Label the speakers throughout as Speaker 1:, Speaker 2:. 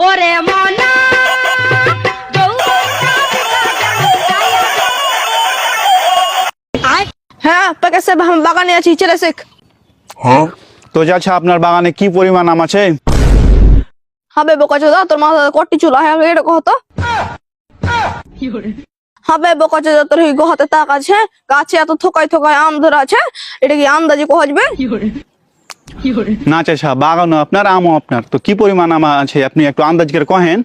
Speaker 1: ওরে মনা
Speaker 2: হ্যাঁ তোকে সে বাগানে আছি চলে শেখ।
Speaker 3: তো যাচ্ছে আপনার বাগানে কি পরিমাণ আম আছে?
Speaker 2: হবে বোকাচোদা তোর মাথা কটি চুলা হ্যাঁ এটা কহতো হবে বোকাচোদা তোর এই গহাতে তাক আছে গাছে এত থোকায় থোকায় আম ধরে আছে এটা কি আন্দাজি কহবে?
Speaker 3: না চাচা বাগানও আপনার আমও আপনার, তো কি পরিমাণ আম আছে আপনি একটু আন্দাজ করে কহেন।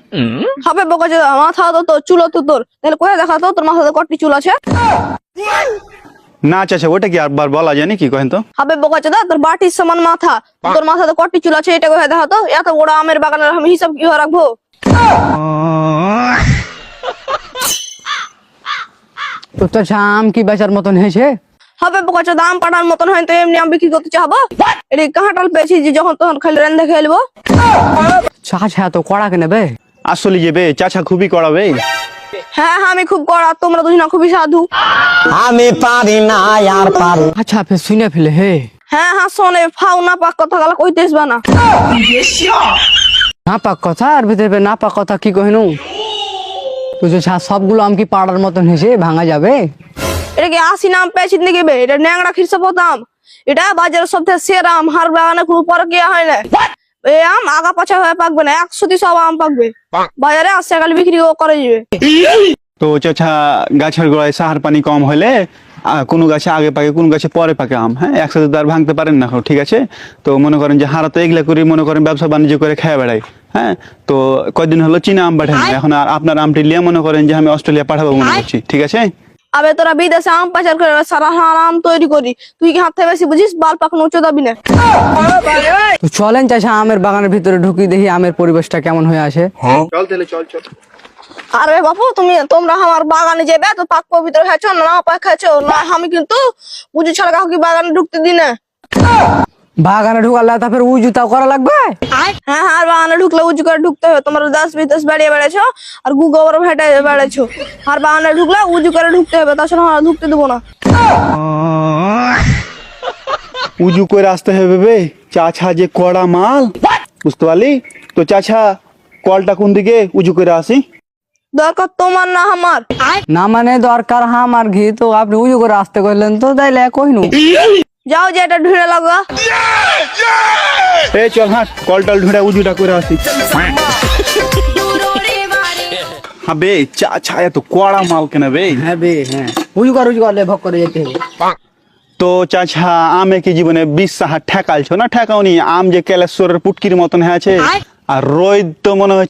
Speaker 2: হবে বোকাচোদা মাথা তো তোর চুলো তো তোর তাহলে কয়ে দেখা তো তোর মাথাতে কটি চুল আছে?
Speaker 3: না চাচা ওটা কি আরবার বলা যায় নাকি কহেন তো?
Speaker 2: হবে বোকাচোদা তোর বাটির সমান মাথা তোর মাথাতে কটি চুল আছে এটা কয়ে দেখা তো এত বড় আমের বাগানের আমি হিসাব কি রাখবো?
Speaker 4: তো তোর আম কি বেচার মতন হয়েছে?
Speaker 2: হবে বোকাচোদা আম পাঠার মতন হয় তো এমনি আম বিক্রি করতে চাবো? এটা কাঁঠাল পেয়েছি যে যখন তখন খালি রেন্ধে খেলবো।
Speaker 4: চাচা তো কড়া কেনে বে?
Speaker 3: আসলে যে বে চাচা খুবই করাবে।
Speaker 2: হ্যাঁ হ্যাঁ আমি খুব কড়া তোমরা দুজনা খুবই সাধু।
Speaker 5: আমি পারি না আর পারি।
Speaker 4: আচ্ছা ফের শুনে ফেলে হে
Speaker 2: হ্যাঁ হ্যাঁ শোনে ফাউ না পাক কথা গালা কইতে আসবা না।
Speaker 4: না পাক কথা আর ভিতরে না পাক কথা কি কহিনু? তো যে সবগুলো আম কি পাড়ার মতন হয়েছে ভাঙা যাবে?
Speaker 2: এটা কি আসি নাম পেয়েছি নাকি বে? এটা ন্যাংরা খিরসা পতাম এটা বাজারের সবথেকে সেরা আম হার বাগানে কোনো পরকিয়া হয় না। এই আম আগা পাছা হয়ে পাকবে না 100 সব আম পাকবে বাজারে আসছে কাল বিক্রি করে যাবে।
Speaker 3: তো চাচা গাছের গোড়ায় সাহার পানি কম হলে কোনো গাছে আগে পাকে কোন গাছে পরে পাকে আম, হ্যাঁ একসাথে তো আর ভাঙতে পারেন না, ঠিক আছে? তো মনে করেন যে হারা তো এগুলা করে মনে করেন ব্যবসা বাণিজ্য করে খেয়ে বেড়াই, হ্যাঁ তো কয়দিন হলো চীনা আম পাঠান এখন আর আপনার আমটি লিয়ে মনে করেন যে আমি অস্ট্রেলিয়া পাঠাবো মনে করছি, ঠিক আছে?
Speaker 2: আবে তোরা বিদেশে আম পাচার করে সারা আম তৈরি করি তুই কি হাত থেকে বেশি বুঝিস বাল পাকানো উঁচু দাবি না।
Speaker 4: তো চলেন চাচা আমের বাগানের ভিতরে ঢুকি দেখি আমের পরিবেশটা কেমন হয়ে আসে।
Speaker 3: চল তাহলে চল চল।
Speaker 2: আরে বাপু তোমরা আমার বাগানে যাবে তো পাক পবিত্র খাচ্ছো না পাক খাচ্ছো না আমি কিন্তু বুঝি ছাড়া কাউকে বাগানে ঢুকতে দিই না।
Speaker 4: বাগানে ঢুকালে তারপরে উই জুতা করা লাগবে?
Speaker 2: হ্যাঁ হ্যাঁ আর বাগানে ঢুকলে উঁচু করে ঢুকতে হবে তোমরা 10-20 বাড়িয়ে বেড়েছো আর গোবর ভেটে বেড়েছো আর বাগানে ঢুকলে উঁচু করে ঢুকতে হবে তাছাড়া আমরা ঢুকতে দেবো না।
Speaker 3: উজু করে আসতে হবে বে, চাচা যে কড়া মাল, বুঝতে পারলি? তো চাচা কলটা কোন দিকে উজু করে আসি?
Speaker 2: দরকার তোমার না আমার।
Speaker 4: না মানে দরকার আমার ঘি তো আপনি উজু করে আসতে করলেন তো তাইলে কইনু।
Speaker 2: যাও যে এটা ঢুঁড়ে লাগা।
Speaker 3: এই চল হ্যাঁ কলটাল ঢুঁড়া উজুটা করে আসি। হ্যাঁ বে চাচা এত কড়া মাল কেন বে?
Speaker 4: হ্যাঁ বে হ্যাঁ উজু করলে ভক করে যেতে হবে।
Speaker 3: তো চাচা আমে কি জীবনে 20 সাহা ঠেকালছো না ঠেকাওনি? আম যে কেলেশ্বরের পুটকির মতন হয়ে আছে আর রোদ তো মনে হয়